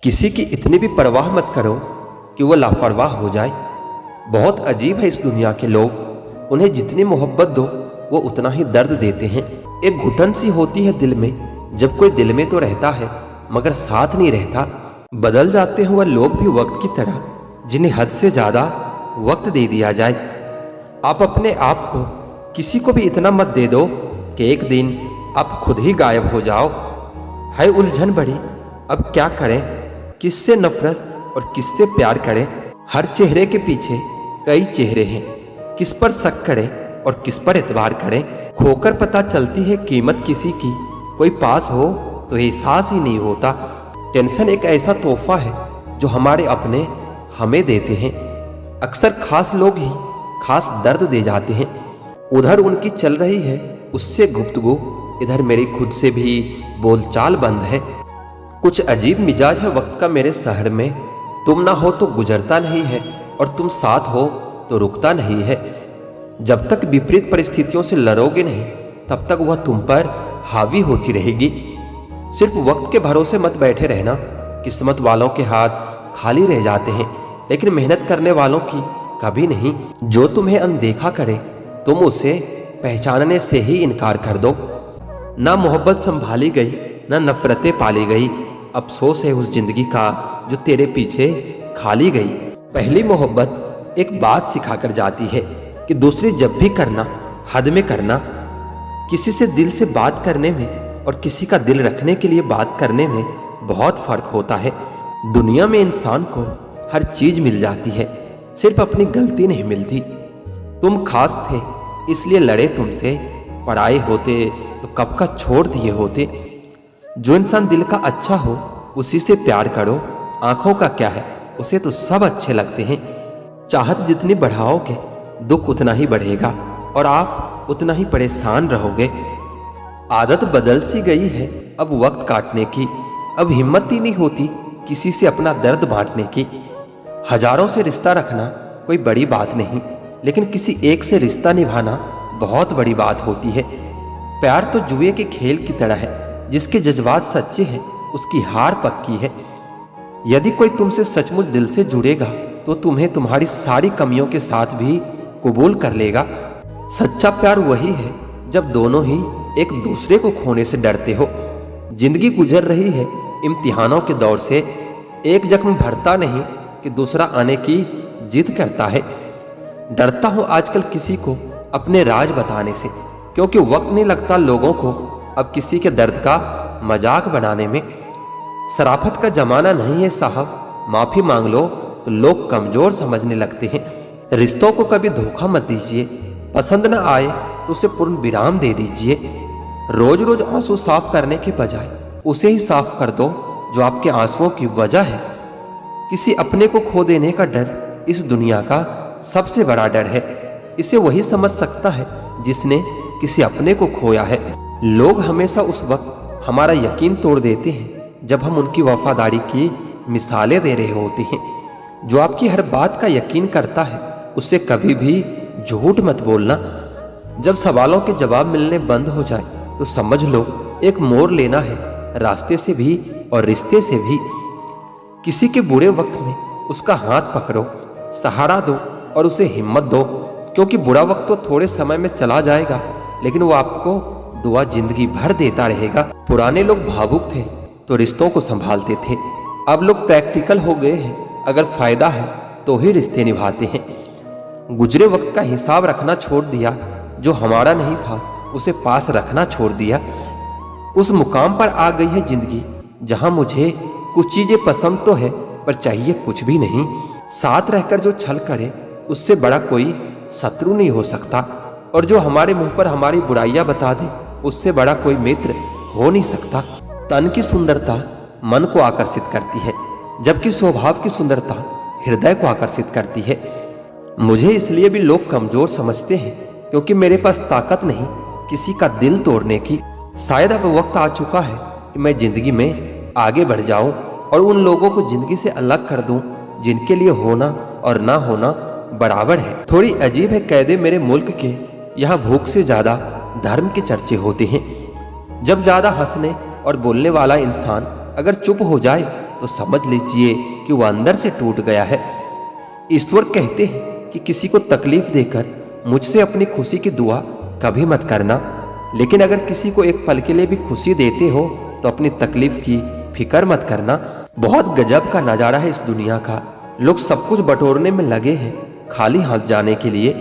किसी की इतनी भी परवाह मत करो कि वो लापरवाह हो जाए। बहुत अजीब है इस दुनिया के लोग, उन्हें जितनी मोहब्बत दो वो उतना ही दर्द देते हैं। एक घुटन सी होती है दिल में, जब कोई दिल में तो रहता है मगर साथ नहीं रहता। बदल जाते हैं वह लोग भी वक्त की तरह, जिन्हें हद से ज्यादा वक्त दे दिया जाए। आप अपने आप को किसी को भी इतना मत दे दो कि एक दिन आप खुद ही गायब हो जाओ। है उलझन बड़ी, अब क्या करें, किससे नफरत और किससे प्यार करें। हर चेहरे के पीछे कई चेहरे हैं, किस पर शक करें और किस पर एतबार करें। खोकर पता चलती है कीमत किसी की, कोई पास हो तो एहसास ही नहीं होता। टेंशन एक ऐसा तोहफा है जो हमारे अपने हमें देते हैं। अक्सर खास लोग ही खास दर्द दे जाते हैं। उधर उनकी चल रही है उससे गुफ्तगू, इधर मेरी खुद से भी बोलचाल बंद है। कुछ अजीब मिजाज है वक्त का मेरे शहर में, तुम ना हो तो गुजरता नहीं है और तुम साथ हो तो रुकता नहीं है। जब तक विपरीत परिस्थितियों से लड़ोगे नहीं तब तक वह तुम पर हावी होती रहेगी। सिर्फ वक्त के भरोसे मत बैठे रहना, किस्मत वालों के हाथ खाली रह जाते हैं लेकिन मेहनत करने वालों की कभी नहीं। जो तुम्हें अनदेखा करे तुम उसे पहचानने से ही इनकार कर दो। ना मोहब्बत संभाली गई ना नफरतें पाली गई, अफसोस है उस जिंदगी का जो तेरे पीछे खाली गई। पहली मोहब्बत एक बात सिखा कर जाती है कि दूसरी जब भी करना हद में करना। किसी से दिल से बात करने में और किसी का दिल रखने के लिए बात करने में बहुत फर्क होता है। दुनिया में इंसान को हर चीज मिल जाती है, सिर्फ अपनी गलती नहीं मिलती। तुम खास थे इसलिए लड़े तुमसे, पराए होते तो कब का छोड़ दिए होते। जो इंसान दिल का अच्छा हो उसी से प्यार करो, आंखों का क्या है उसे तो सब अच्छे लगते हैं। चाहत जितनी बढ़ाओगे दुख उतना ही बढ़ेगा और आप उतना ही परेशान रहोगे। आदत बदल सी गई है अब वक्त काटने की, अब हिम्मत ही नहीं होती किसी से अपना दर्द बांटने की। हजारों से रिश्ता रखना कोई बड़ी बात नहीं, लेकिन किसी एक से रिश्ता निभाना बहुत बड़ी बात होती है। प्यार तो जुए के खेल की तरह है, जिसके जज्बात सच्चे हैं उसकी हार पक्की है। यदि कोई तुमसे सचमुच दिल से जुड़ेगा तो तुम्हें तुम्हारी सारी कमियों के साथ भी कबूल कर लेगा। सच्चा प्यार वही है जब दोनों ही एक दूसरे को खोने से डरते हो। जिंदगी गुजर रही है इम्तिहानों के दौर से, एक जख्म भरता नहीं कि दूसरा आने की जिद करता है। डरता हूं आजकल किसी को अपने राज बताने से, क्योंकि वक्त नहीं लगता लोगों को अब किसी के दर्द का मजाक बनाने में। शराफत का जमाना नहीं है साहब, माफी मांग लो तो लोग कमजोर समझने लगते हैं। रिश्तों को कभी धोखा मत दीजिए, पसंद ना आए तो उसे पूर्ण विराम दे दीजिए। रोज रोज आंसू साफ करने के बजाय उसे ही साफ कर दो जो आपके आंसुओं की वजह है। किसी अपने को खो देने का डर इस दुनिया का सबसे बड़ा डर है। इसे वही समझ सकता है जिसने किसी अपने को खोया है। लोग हमेशा उस वक्त हमारा यकीन तोड़ देते हैं जब हम उनकी वफादारी की मिसालें दे रहे होते हैं। जो आपकी हर बात का यकीन करता है उससे कभी भी झूठ मत बोलना। जब सवालों के जवाब मिलने बंद हो जाए तो समझ लो एक मोड़ लेना है, रास्ते से भी और रिश्ते से भी। किसी के बुरे वक्त में उसका हाथ पकड़ो, सहारा दो और उसे हिम्मत दो, क्योंकि बुरा वक्त तो थोड़े समय में चला जाएगा लेकिन वो आपको दुआ जिंदगी भर देता रहेगा। पुराने लोग भावुक थे तो रिश्तों को संभालते थे, अब लोग प्रैक्टिकल हो गए हैं, अगर फायदा है तो ही रिश्ते निभाते हैं। गुजरे वक्त का हिसाब रखना छोड़ दिया, जो हमारा नहीं था उसे पास रखना छोड़ दिया। उस मुकाम पर आ गई है जिंदगी जहां मुझे कुछ चीजें पसंद तो है पर चाहिए कुछ भी नहीं। साथ रहकर जो छल करे उससे बड़ा कोई शत्रु नहीं हो सकता, और जो हमारे मुंह पर हमारी बुराइयां बता दे उससे बड़ा कोई मित्र हो नहीं सकता। तन की सुंदरता मन को आकर्षित करती है, जबकि स्वभाव की सुंदरता हृदय को आकर्षित करती है। मुझे इसलिए भी लोग कमजोर समझते हैं क्योंकि मेरे पास ताकत नहीं किसी का दिल तोड़ने की। शायद अब वक्त आ चुका है कि मैं जिंदगी में आगे बढ़ जाऊं और उन लोगों को जिंदगी से अलग कर दूं जिनके लिए होना और ना होना बराबर है। थोड़ी अजीब है कैदे मेरे मुल्क के, यहाँ भूख से ज्यादा धर्म के चर्चे होते हैं। जब ज्यादा हंसने और बोलने वाला इंसान अगर चुप हो जाए तो समझ लीजिए कि वह अंदर से टूट गया है। ईश्वर कहते हैं कि किसी को तकलीफ देकर मुझसे अपनी खुशी की दुआ कभी मत करना, लेकिन अगर किसी को एक पल के लिए भी खुशी देते हो तो अपनी तकलीफ की फिक्र मत करना। बहुत गजब का नजारा है इस दुनिया का। लोग सब कुछ बटोरने में लगे हैं खाली हाथ जाने के लिए।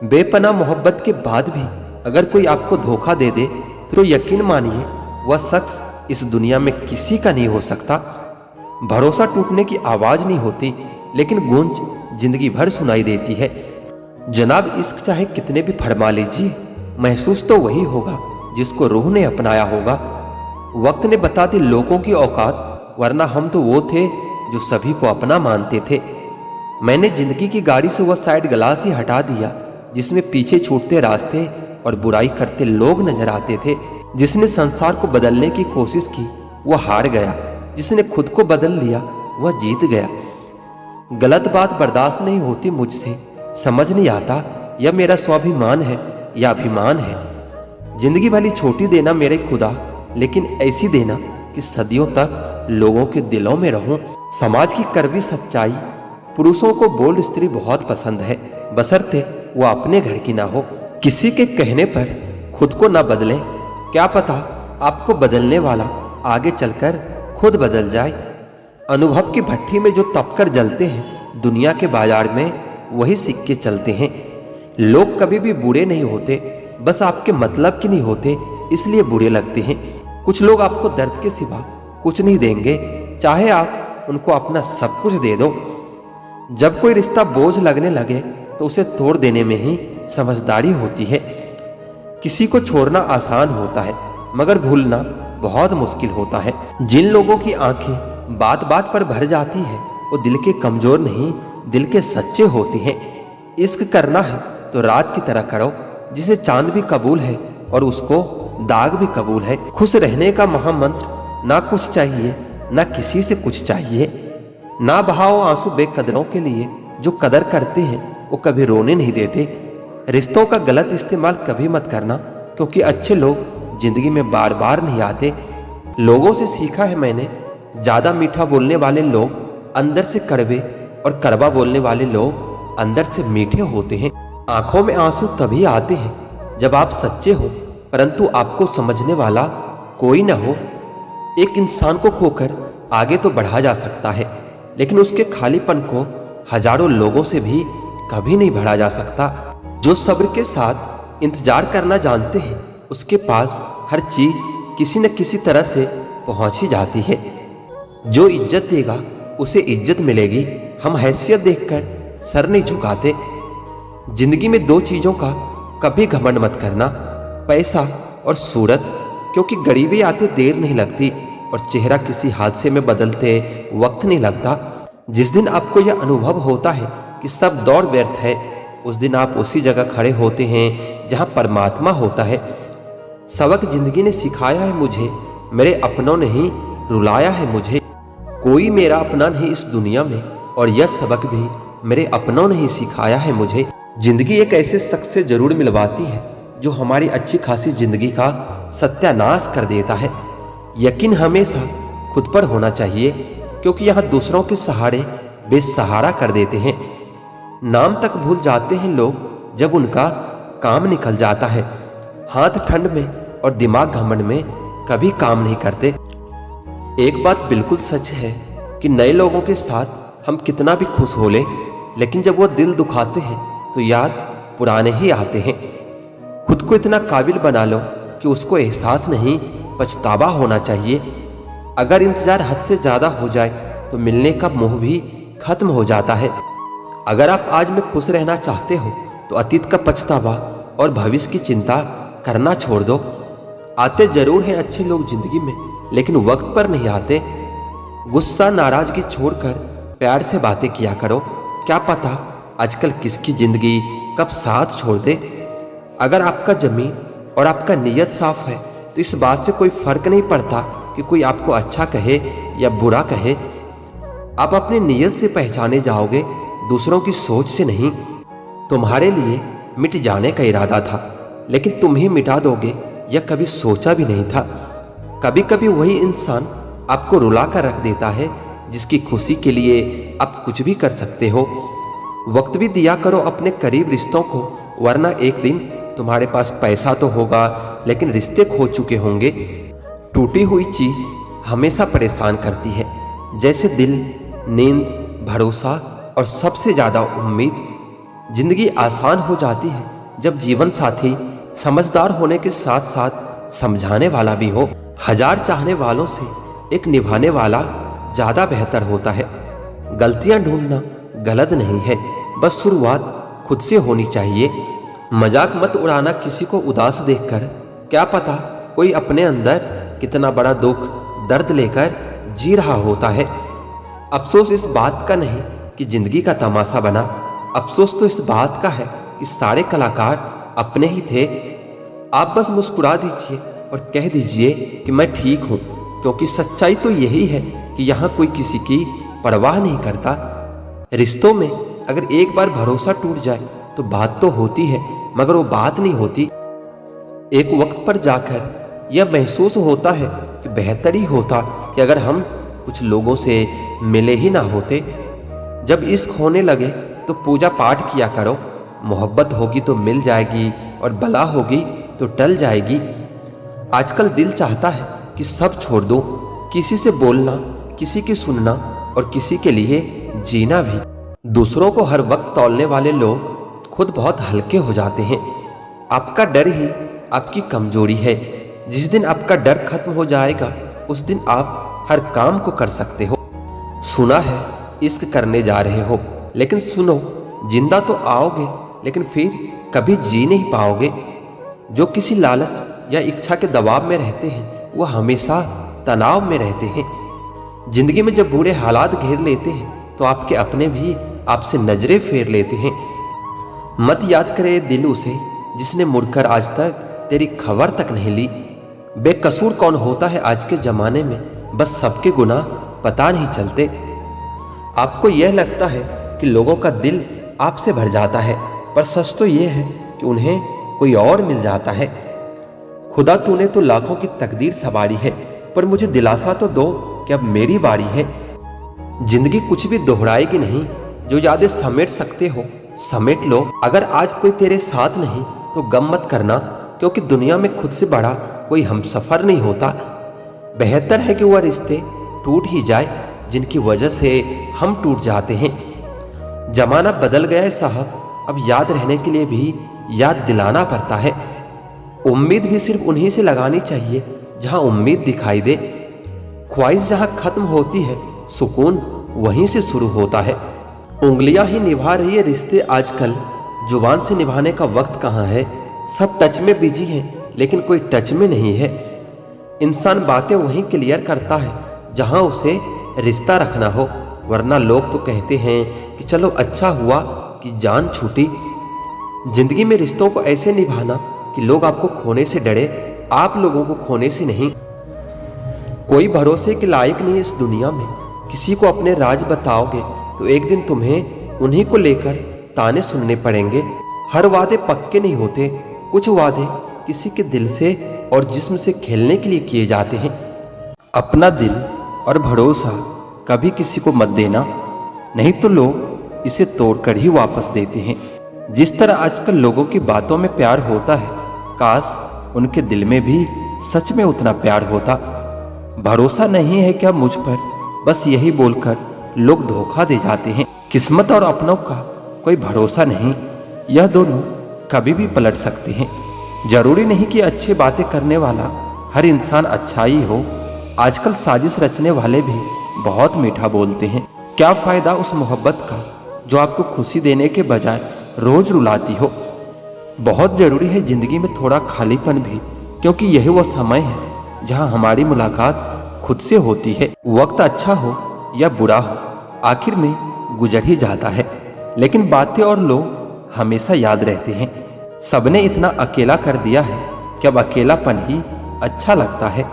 बेपनाह मोहब्बत के बाद भी अगर कोई आपको धोखा दे दे तो यकीन मानिए वह शख्स इस दुनिया में किसी का नहीं हो सकता। भरोसा टूटने की आवाज नहीं होती, लेकिन गूंज जिंदगी भर सुनाई देती है। जनाब, इश्क चाहे कितने भी फरमा लीजिए, महसूस तो वही होगा जिसको रूह ने अपनाया होगा। वक्त ने बता दी लोगों की औकात, वरना हम तो वो थे जो सभी को अपना मानते थे। मैंने जिंदगी की गाड़ी से वह साइड ग्लास ही हटा दिया जिसमें पीछे छूटते रास्ते और बुराई करते लोग नजर आते थे। जिसने संसार को बदलने की कोशिश की वह हार गया, जिसने खुद को बदल लिया वह जीत गया। गलत बात बर्दाश्त नहीं होती मुझसे, समझ नहीं आता यह मेरा स्वाभिमान है या अभिमान है। जिंदगी भली छोटी देना मेरे खुदा, लेकिन ऐसी देना कि सदियों तक लोगों के दिलों में रहूं। समाज की कड़वी सच्चाई, पुरुषों को बोल्ड स्त्री बहुत पसंद है, बशर्ते वो अपने घर की ना हो। किसी के कहने पर खुद को ना बदलें, क्या पता आपको बदलने वाला आगे चलकर खुद बदल जाए। अनुभव की भट्टी में जो तपकर जलते हैं, दुनिया के बाजार में वही सिक्के चलते हैं। लोग कभी भी बुरे नहीं होते, बस आपके मतलब के नहीं होते इसलिए बुरे लगते हैं। कुछ लोग आपको दर्द के सिवा कुछ नहीं देंगे, चाहे आप उनको अपना सब कुछ दे दो। जब कोई रिश्ता बोझ लगने लगे तो उसे तोड़ देने में ही समझदारी होती है। किसी को छोड़ना आसान होता है, मगर भूलना बहुत मुश्किल होता है। जिन लोगों की आंखें बात बात पर भर जाती है वो दिल के कमजोर नहीं, दिल के सच्चे होते हैं। इश्क करना है तो रात की तरह करो, जिसे चांद भी कबूल है और उसको दाग भी कबूल है। खुश रहने का महामंत्र, ना कुछ चाहिए ना किसी से कुछ चाहिए। ना बहाओ आंसू बेकदरों के लिए, जो कदर करते हैं वो कभी रोने नहीं देते। रिश्तों का गलत इस्तेमाल कभी मत करना, क्योंकि अच्छे लोग जिंदगी में बार बार नहीं आते। लोगों से सीखा है मैंने, ज्यादा मीठा बोलने वाले लोग अंदर से कड़वे और कड़वा बोलने वाले लोग अंदर से मीठे होते हैं। आंखों में आंसू तभी आते हैं जब आप सच्चे हो, परंतु आपको समझने वाला कोई ना हो। एक इंसान को खोकर आगे तो बढ़ा जा सकता है, लेकिन उसके खालीपन को हजारों लोगों से भी कभी नहीं भरा जा सकता। जो सब्र के साथ इंतजार करना जानते हैं, उसके पास हर चीज किसी न किसी तरह से पहुंच ही जाती है। जो इज्जत देगा उसे इज्जत मिलेगी। हम हैसियत देखकर सर नहीं झुकाते। जिंदगी में दो चीजों का कभी घमंड मत करना, पैसा और सूरत, क्योंकि गरीबी आते देर नहीं लगती और चेहरा किसी हादसे में बदलते वक्त नहीं लगता। जिस दिन आपको यह अनुभव होता है कि सब दौड़ व्यर्थ है, उस दिन आप उसी जगह खड़े होते हैं जहां परमात्मा होता है। सबक जिंदगी ने सिखाया है मुझे, मेरे अपनों ने ही रुलाया है मुझे। कोई मेरा अपना नहीं इस दुनिया में, और यह सबक भी मेरे अपनों ने ही सिखाया है मुझे। जिंदगी एक ऐसे शख्स से जरूर मिलवाती है जो हमारी अच्छी खासी जिंदगी का सत्यानाश कर देता है। यकीन हमेशा खुद पर होना चाहिए, क्योंकि यहाँ दूसरों के सहारे बेसहारा कर देते हैं। नाम तक भूल जाते हैं लोग जब उनका काम निकल जाता है। हाथ ठंड में और दिमाग घमंड में कभी काम नहीं करते। एक बात बिल्कुल सच है कि नए लोगों के साथ हम कितना भी खुश हो लें, लेकिन जब वो दिल दुखाते हैं तो याद पुराने ही आते हैं। खुद को इतना काबिल बना लो कि उसको एहसास नहीं, पछतावा होना चाहिए। अगर इंतजार हद से ज्यादा हो जाए तो मिलने का मोह भी खत्म हो जाता है। अगर आप आज में खुश रहना चाहते हो तो अतीत का पछतावा और भविष्य की चिंता करना छोड़ दो। आते जरूर हैं अच्छे लोग जिंदगी में, लेकिन वक्त पर नहीं आते। गुस्सा नाराजगी छोड़कर प्यार से बातें किया करो। क्या पता आजकल किसकी जिंदगी कब साथ छोड़ दे। अगर आपका जमीन और आपका नीयत साफ है तो इस बात से कोई फर्क नहीं पड़ता कि कोई आपको अच्छा कहे या बुरा कहे। आप अपनी नीयत से पहचाने जाओगे, दूसरों की सोच से नहीं। तुम्हारे लिए मिट जाने का इरादा था, लेकिन तुम ही मिटा दोगे यह कभी सोचा भी नहीं था। कभी कभी वही इंसान आपको रुला कर रख देता है, जिसकी खुशी के लिए आप कुछ भी कर सकते हो। वक्त भी दिया करो अपने करीब रिश्तों को, वरना एक दिन तुम्हारे पास पैसा तो होगा लेकिन रिश्ते खो चुके होंगे। टूटी हुई चीज हमेशा परेशान करती है, जैसे दिल, नींद, भरोसा और सबसे ज्यादा उम्मीद। जिंदगी आसान हो जाती है जब जीवन साथी समझदार होने के साथ साथ समझाने वाला भी हो। हजार चाहने वालों से एक निभाने वाला ज्यादा बेहतर होता है। गलतियां ढूंढना गलत नहीं है, बस शुरुआत खुद से होनी चाहिए। मजाक मत उड़ाना किसी को उदास देखकर, क्या पता कोई अपने अंदर कितना बड़ा दुख दर्द लेकर जी रहा होता है। अफसोस इस बात का नहीं कि जिंदगी का तमाशा बना, अफसोस तो इस बात का है कि सारे कलाकार अपने ही थे। आप बस मुस्कुरा दीजिए और कह दीजिए कि मैं ठीक हूं, क्योंकि सच्चाई तो यही है कि यहाँ कोई किसी की परवाह नहीं करता। रिश्तों में अगर एक बार भरोसा टूट जाए तो बात तो होती है, मगर वो बात नहीं होती। एक वक्त पर जाकर यह महसूस होता है कि बेहतर ही होता कि अगर हम कुछ लोगों से मिले ही ना होते। जब इश्क होने लगे तो पूजा पाठ किया करो। मोहब्बत होगी तो मिल जाएगी और बला होगी तो टल जाएगी। आजकल दिल चाहता है कि सब छोड़ दो, किसी से बोलना, किसी की सुनना और किसी के लिए जीना भी। दूसरों को हर वक्त तौलने वाले लोग खुद बहुत हल्के हो जाते हैं। आपका डर ही आपकी कमजोरी है। जिस दिन आपका डर खत्म हो जाएगा उस दिन आप हर काम को कर सकते हो। सुना है इश्क करने जा रहे हो, लेकिन सुनो, जिंदा तो आओगे लेकिन फिर कभी जी नहीं पाओगे। जो किसी लालच या इच्छा के दबाव में रहते हैं वो हमेशा तनाव में रहते हैं। जिंदगी में जब बुरे हालात घेर लेते हैं तो आपके अपने भी आपसे नजरें फेर लेते हैं। मत याद करे दिल उसे जिसने मुड़कर आज तक तेरी खबर तक नहीं ली। बेकसूर कौन होता है आज के जमाने में, बस सबके गुनाह पता नहीं चलते। आपको यह लगता है कि लोगों का दिल आपसे भर जाता है, पर सच तो यह है कि उन्हें कोई और मिल जाता है। खुदा तूने तो लाखों की तकदीर सवारी है, पर मुझे दिलासा तो दो कि अब मेरी बारी है। जिंदगी कुछ भी दोहराएगी नहीं, जो यादें समेट सकते हो समेट लो। अगर आज कोई तेरे साथ नहीं तो गम मत करना, क्योंकि दुनिया में खुद से बड़ा कोई हमसफर नहीं होता। बेहतर है कि वह रिश्ते टूट ही जाए जिनकी वजह से हम टूट जाते हैं। जमाना बदल गया है साहब, अब याद रहने के लिए भी याद दिलाना पड़ता है। उम्मीद भी सिर्फ उन्हीं से लगानी चाहिए जहां उम्मीद दिखाई दे। ख्वाहिश जहां खत्म होती है सुकून वहीं से शुरू होता है। उंगलियां ही निभा रही है रिश्ते आजकल, जुबान से निभाने का वक्त कहाँ है। सब टच में बिजी हैं लेकिन कोई टच में नहीं है। इंसान बातें वहीं क्लियर करता है जहां उसे रिश्ता रखना हो, वरना लोग तो कहते हैं कि चलो अच्छा हुआ कि जान छूटी। जिंदगी में रिश्तों को ऐसे निभाना कि लोग आपको खोने से डरे, आप लोगों को खोने से नहीं। कोई भरोसे के लायक नहीं इस दुनिया में। किसी को अपने राज बताओगे तो एक दिन तुम्हें उन्हीं को लेकर ताने सुनने पड़ेंगे। हर वादे पक्के नहीं होते, कुछ वादे किसी के दिल से और जिस्म से खेलने के लिए किए जाते हैं। अपना दिल और भरोसा कभी किसी को मत देना, नहीं तो लोग इसे तोड़कर ही वापस देते हैं। जिस तरह आजकल लोगों की बातों में प्यार होता है, काश उनके दिल में भी सच में उतना प्यार होता। भरोसा नहीं है क्या मुझ पर, बस यही बोलकर लोग धोखा दे जाते हैं। किस्मत और अपनों का कोई भरोसा नहीं, यह दोनों कभी भी पलट सकते हैं। जरूरी नहीं कि अच्छी बातें करने वाला हर इंसान अच्छा ही हो। आजकल साजिश रचने वाले भी बहुत मीठा बोलते हैं। क्या फायदा उस मोहब्बत का जो आपको खुशी देने के बजाय रोज रुलाती हो। बहुत जरूरी है जिंदगी में थोड़ा खालीपन भी, क्योंकि यही वो समय है जहां हमारी मुलाकात खुद से होती है। वक्त अच्छा हो या बुरा हो, आखिर में गुजर ही जाता है, लेकिन बातें और लोग हमेशा याद रहते हैं। सबने इतना अकेला कर दिया है कि अब अकेलापन ही अच्छा लगता है।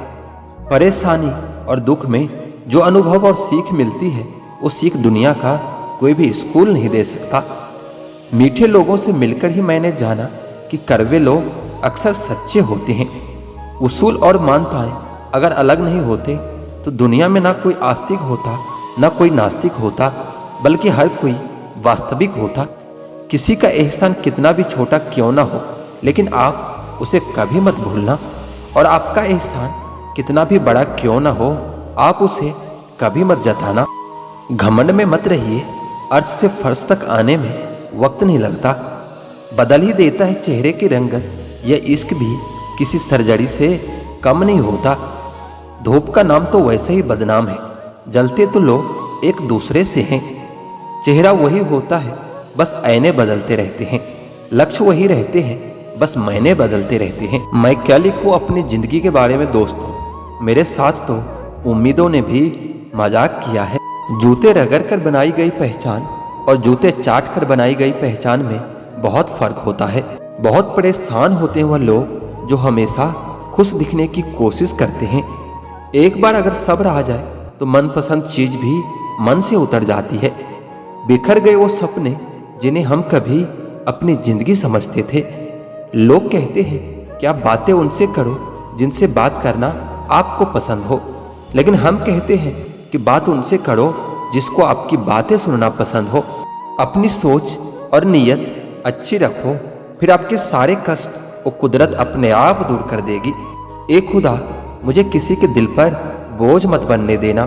परेशानी और दुख में जो अनुभव और सीख मिलती है, वो सीख दुनिया का कोई भी स्कूल नहीं दे सकता। मीठे लोगों से मिलकर ही मैंने जाना कि कड़वे लोग अक्सर सच्चे होते हैं। उसूल और मान्यताएं अगर अलग नहीं होते तो दुनिया में ना कोई आस्तिक होता, ना कोई नास्तिक होता, बल्कि हर कोई वास्तविक होता। किसी का एहसान कितना भी छोटा क्यों ना हो, लेकिन आप उसे कभी मत भूलना। और आपका एहसान कितना भी बड़ा क्यों ना हो, आप उसे कभी मत जताना। घमंड में मत रहिए, अर्श से फर्श तक आने में वक्त नहीं लगता। बदल ही देता है चेहरे की रंगत, यह इश्क भी किसी सर्जरी से कम नहीं होता। धूप का नाम तो वैसे ही बदनाम है, जलते तो लोग एक दूसरे से हैं। चेहरा वही होता है, बस ऐने बदलते रहते हैं। लक्ष्य वही रहते हैं, बस मायने बदलते रहते हैं। मैं क्या लिखूं अपनी जिंदगी के बारे में दोस्तों, मेरे साथ तो उम्मीदों ने भी मजाक किया है। जूते रगड़ कर बनाई गई पहचान और जूते चाट कर बनाई गई पहचान में बहुत फर्क होता है। बहुत परेशान होते हैं वह लोग जो हमेशा खुश दिखने की कोशिश करते हैं। एक बार अगर सब्र आ जाए तो मनपसंद चीज भी मन से उतर जाती है। बिखर गए वो सपने जिन्हें हम कभी अपनी जिंदगी समझते थे। लोग कहते हैं कि आप बातें उनसे करो जिनसे बात करना आपको पसंद हो, लेकिन हम कहते हैं कि बात उनसे करो जिसको आपकी बातें सुनना पसंद हो। अपनी सोच और नीयत अच्छी रखो, फिर आपके सारे कष्ट वो कुदरत अपने आप दूर कर देगी। ए खुदा, मुझे किसी के दिल पर बोझ मत बनने देना।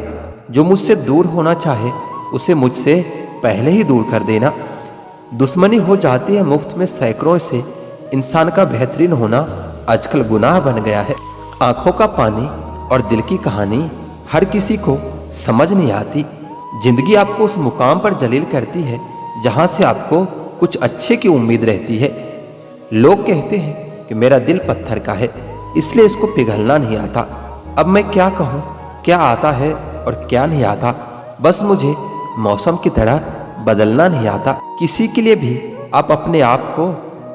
जो मुझसे दूर होना चाहे उसे मुझसे पहले ही दूर कर देना। दुश्मनी हो जाती है मुफ्त में सैकड़ों से, इंसान का बेहतरीन होना आजकल गुनाह बन गया है। आंखों का पानी और दिल की कहानी हर किसी को समझ नहीं आती। जिंदगी आपको उस मुकाम पर जलील करती है जहां से आपको कुछ अच्छे की उम्मीद रहती है। लोग कहते हैं कि मेरा दिल पत्थर का है, इसलिए इसको पिघलना नहीं आता। अब मैं क्या कहूँ, क्या आता है और क्या नहीं आता। बस मुझे मौसम की तरह बदलना नहीं आता। किसी के लिए भी आप अपने आप को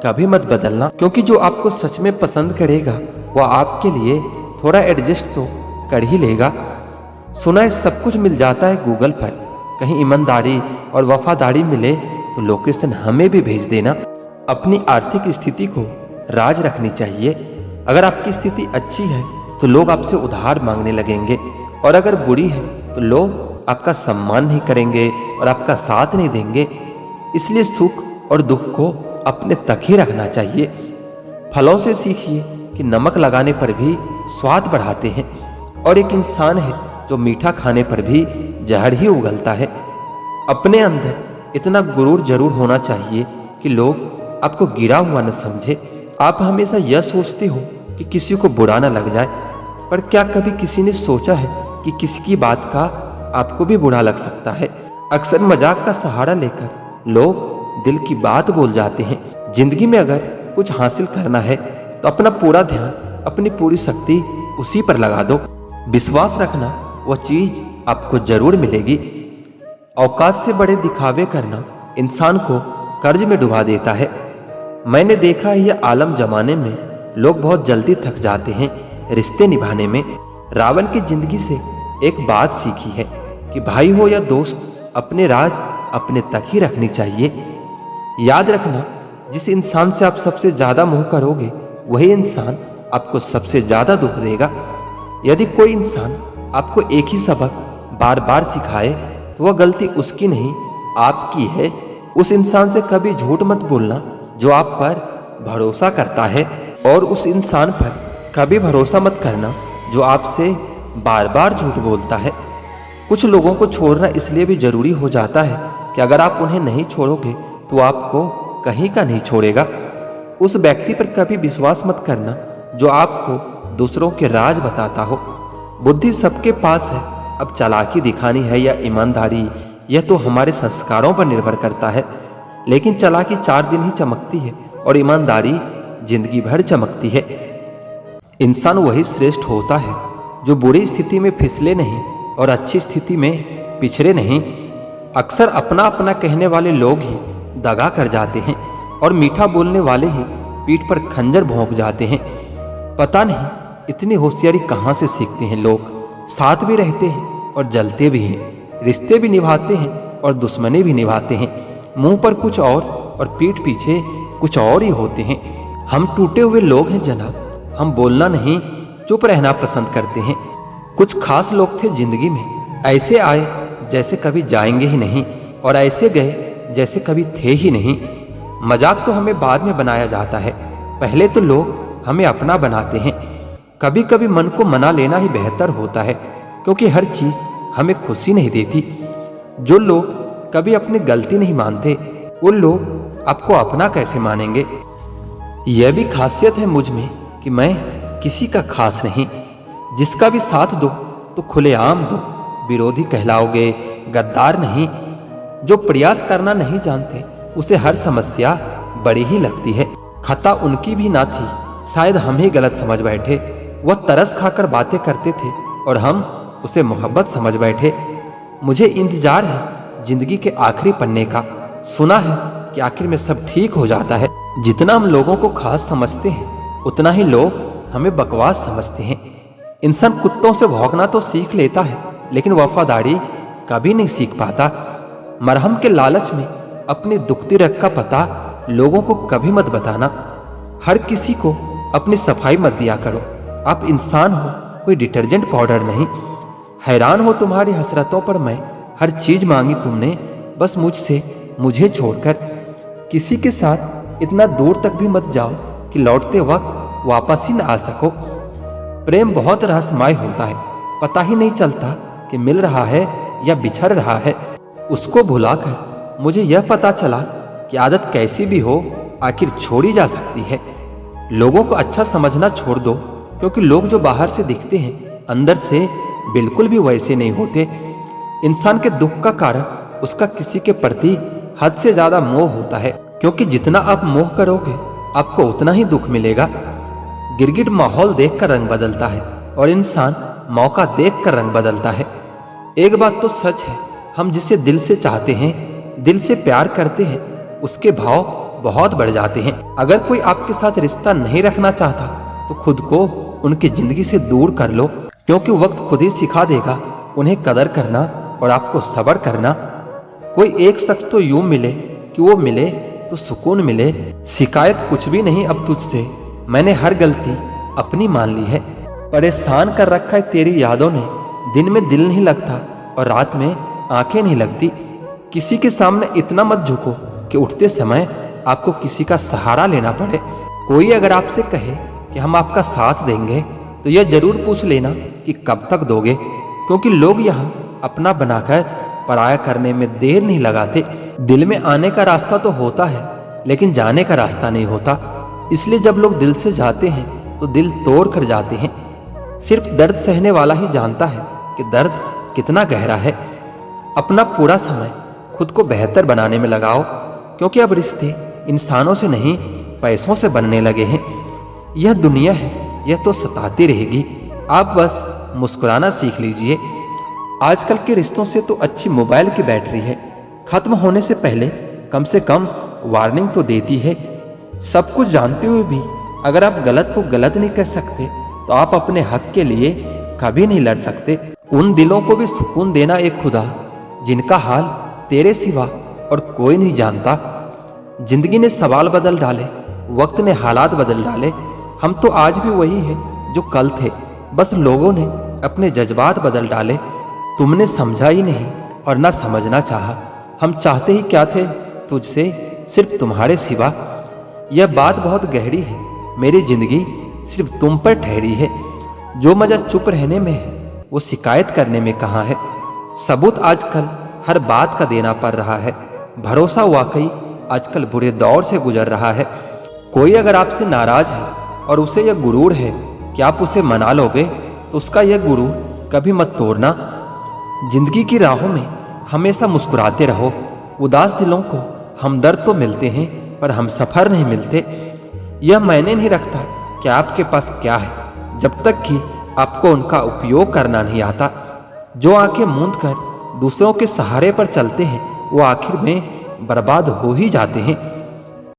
कभी मत बदलना, क्योंकि जो आपको सच में पसंद करेगा वह आपके लिए थोड़ा एडजस्ट तो कर ही लेगा। सुना है सब कुछ मिल जाता है गूगल पर, कहीं ईमानदारी और वफादारी मिले तो लोकेशन हमें भी भेज देना। अपनी आर्थिक स्थिति को राज रखनी चाहिए। अगर आपकी स्थिति अच्छी है तो लोग आपसे उधार मांगने लगेंगे, और अगर बुरी है तो लोग आपका सम्मान नहीं करेंगे और आपका साथ नहीं देंगे। इसलिए सुख और दुख को अपने तक ही रखना चाहिए। फलों से सीखिए कि नमक लगाने पर भी स्वाद बढ़ाते हैं, और एक इंसान है जो मीठा खाने पर भी जहर ही उगलता है। अपने अंदर इतना गुरूर जरूर होना चाहिए कि लोग आपको गिरा हुआ न समझे। आप हमेशा यह सोचते हो कि किसी को बुरा न लग जाए, पर क्या कभी किसी ने सोचा है कि किसी की बात का आपको भी बुरा लग सकता है। अक्सर मजाक का सहारा लेकर लोग दिल की बात बोल जाते हैं। जिंदगी में अगर कुछ हासिल करना है तो अपना पूरा ध्यान, अपनी पूरी शक्ति उसी पर लगा दो। विश्वास रखना, वह चीज आपको जरूर मिलेगी। औकात से बड़े दिखावे करना इंसान को कर्ज में डुबा देता है। मैंने देखा है यह आलम जमाने में लोग बहुत जल्दी थक जाते हैं रिश्ते निभाने में। रावण की जिंदगी से एक बात सीखी है कि भाई हो या दोस्त, अपने राज अपने तक ही रखनी चाहिए। याद रखना, जिस इंसान से आप सबसे ज्यादा मोह करोगे वही इंसान आपको सबसे ज्यादा दुख देगा। यदि कोई इंसान आपको एक ही सबक बार बार सिखाए तो वह गलती उसकी नहीं आपकी है। उस इंसान से कभी झूठ मत बोलना जो आप पर भरोसा करता है, और उस इंसान पर कभी भरोसा मत करना जो आपसे बार बार झूठ बोलता है। कुछ लोगों को छोड़ना इसलिए भी जरूरी हो जाता है कि अगर आप उन्हें नहीं छोड़ोगे तो आपको कहीं का नहीं छोड़ेगा। उस व्यक्ति पर कभी विश्वास मत करना जो आपको दूसरों के राज बताता हो। बुद्धि सबके पास है, अब चालाकी दिखानी है या ईमानदारी, यह तो हमारे संस्कारों पर निर्भर करता है। लेकिन चालाकी 4 दिन ही चमकती है और ईमानदारी जिंदगी भर चमकती है। इंसान वही श्रेष्ठ होता है जो बुरी स्थिति में फिसले नहीं और अच्छी स्थिति में पिछड़े नहीं। अक्सर अपना अपना कहने वाले लोग ही दगा कर जाते हैं और मीठा बोलने वाले ही पीठ पर खंजर भोंक जाते हैं। पता नहीं इतनी होशियारी कहाँ से सीखते हैं लोग। साथ भी रहते हैं और जलते भी हैं, रिश्ते भी निभाते हैं और दुश्मनी भी निभाते हैं। मुंह पर कुछ और पीठ पीछे कुछ और ही होते हैं। हम टूटे हुए लोग हैं जनाब, हम बोलना नहीं चुप रहना पसंद करते हैं। कुछ खास लोग थे जिंदगी में, ऐसे आए जैसे कभी जाएंगे ही नहीं और ऐसे गए जैसे कभी थे ही नहीं। मजाक तो हमें बाद में बनाया जाता है, पहले तो लोग हमें अपना बनाते हैं। कभी कभी मन को मना लेना ही बेहतर होता है, क्योंकि हर चीज हमें खुशी नहीं देती। जो लोग कभी अपनी गलती नहीं मानते, वो लोग आपको अपना कैसे मानेंगे। यह भी खासियत है मुझ में कि मैं किसी का खास नहीं। जिसका भी साथ दो तो खुलेआम दो, विरोधी कहलाओगे, गद्दार नहीं। जो प्रयास करना नहीं जानते उसे हर समस्या बड़ी ही लगती है। खता उनकी भी ना थी, शायद हम ही गलत समझ बैठे। वह तरस खाकर बातें करते थे और हम उसे मोहब्बत समझ बैठे। मुझे इंतजार है जिंदगी के आखिरी पन्ने का। सुना है कि आखिर में सब ठीक हो जाता है। जितना हम लोगों को खास समझते हैं, उतना ही लोग हमें बकवास समझते हैं। इंसान कुत्तों से भौंकना तो सीख लेता है, लेकिन वफादारी कभी नहीं सीख पाता। मरहम के लालच में अपनी दुखती रग का पता लोगों को कभी मत बताना। हर किसी को अपनी सफाई मत दिया करो। आप इंसान हो, कोई डिटर्जेंट पाउडर नहीं। हैरान हो तुम्हारी हसरतों पर मैं, हर चीज मांगी तुमने बस मुझसे, मुझे छोड़कर। किसी के साथ इतना दूर तक भी मत जाओ कि लौटते वक्त वापस ही न आ सको। प्रेम बहुत रहस्यमय होता है, पता ही नहीं चलता कि मिल रहा है या बिछड़ रहा है। उसको भुलाकर मुझे यह पता चला कि आदत कैसी भी हो आखिर छोड़ी जा सकती है। लोगों को अच्छा समझना छोड़ दो, क्योंकि लोग जो बाहर से दिखते हैं अंदर से बिल्कुल भी वैसे नहीं होते। इंसान के दुख का कारण उसका किसी के प्रति हद से ज्यादा मोह होता है, क्योंकि जितना आप मोह करोगे आपको उतना ही दुख मिलेगा। गिरगिट माहौल देखकर रंग बदलता है और इंसान मौका देखकर रंग बदलता है। एक बात तो सच है, हम जिसे दिल से चाहते हैं, दिल से प्यार करते हैं, उसके भाव बहुत बढ़ जाते हैं। अगर कोई आपके साथ रिश्ता नहीं रखना चाहता तो खुद को उनकी जिंदगी से दूर कर लो, क्योंकि वक्त खुद ही सिखा देगा उन्हें कदर करना और आपको सब्र करना। कोई एक शख्स तो यूं मिले कि वो मिले तो सुकून मिले। शिकायत कुछ भी नहीं अब तुझसे, मैंने हर गलती अपनी मान ली है। परेशान कर रखा है तेरी यादों ने, दिन में दिल नहीं लगता और रात में आंखें नहीं लगती। किसी के सामने इतना मत झुको कि उठते समय आपको किसी का सहारा लेना पड़े। कोई अगर आपसे कहे कि हम आपका साथ देंगे तो यह जरूर पूछ लेना कि कब तक दोगे, क्योंकि लोग यहाँ अपना बनाकर पराया करने में देर नहीं लगाते। दिल में आने का रास्ता तो होता है, लेकिन जाने का रास्ता नहीं होता। इसलिए जब लोग दिल से जाते हैं तो दिल तोड़ कर जाते हैं। सिर्फ दर्द सहने वाला ही जानता है कि दर्द कितना गहरा है। अपना पूरा समय खुद को बेहतर बनाने में लगाओ, क्योंकि अब रिश्ते इंसानों से नहीं पैसों से बनने लगे हैं। यह दुनिया है, यह तो सताती रहेगी। आप बस मुस्कुराना सीख लीजिए। आजकल के रिश्तों से तो अच्छी मोबाइल की बैटरी है, खत्म होने से पहले कम से कम वार्निंग तो देती है। सब कुछ जानते हुए भी अगर आप गलत को गलत नहीं कह सकते तो आप अपने हक के लिए कभी नहीं लड़ सकते। उन दिलों को भी सुकून देना एक खुदा, जिनका हाल तेरे सिवा और कोई नहीं जानता। जिंदगी ने सवाल बदल डाले, वक्त ने हालात बदल डाले। हम तो आज भी वही हैं जो कल थे, बस लोगों ने अपने जज्बात बदल डाले। तुमने समझा ही नहीं और ना समझना चाहा। हम चाहते ही क्या थे तुझसे, सिर्फ तुम्हारे सिवा। यह बात बहुत गहरी है, मेरी जिंदगी सिर्फ तुम पर ठहरी है। जो मजा चुप रहने में है वो शिकायत करने में कहाँ है। सबूत आजकल हर बात का देना पड़ रहा है। भरोसा वाकई आजकल बुरे दौर से गुजर रहा है। कोई अगर आपसे नाराज है और उसे यह गुरूर है कि आप उसे मना लोगे, तो उसका यह गुरूर कभी मत तोड़ना। जिंदगी की राहों में हमेशा मुस्कुराते रहो। उदास दिलों को हमदर्द तो मिलते हैं, पर हम सफर नहीं मिलते। यह मायने नहीं रखता कि आपके पास क्या है, जब तक कि आपको उनका उपयोग करना नहीं आता। जो आंखें मूंद कर दूसरों के सहारे पर चलते हैं वो आखिर में बर्बाद हो ही जाते हैं।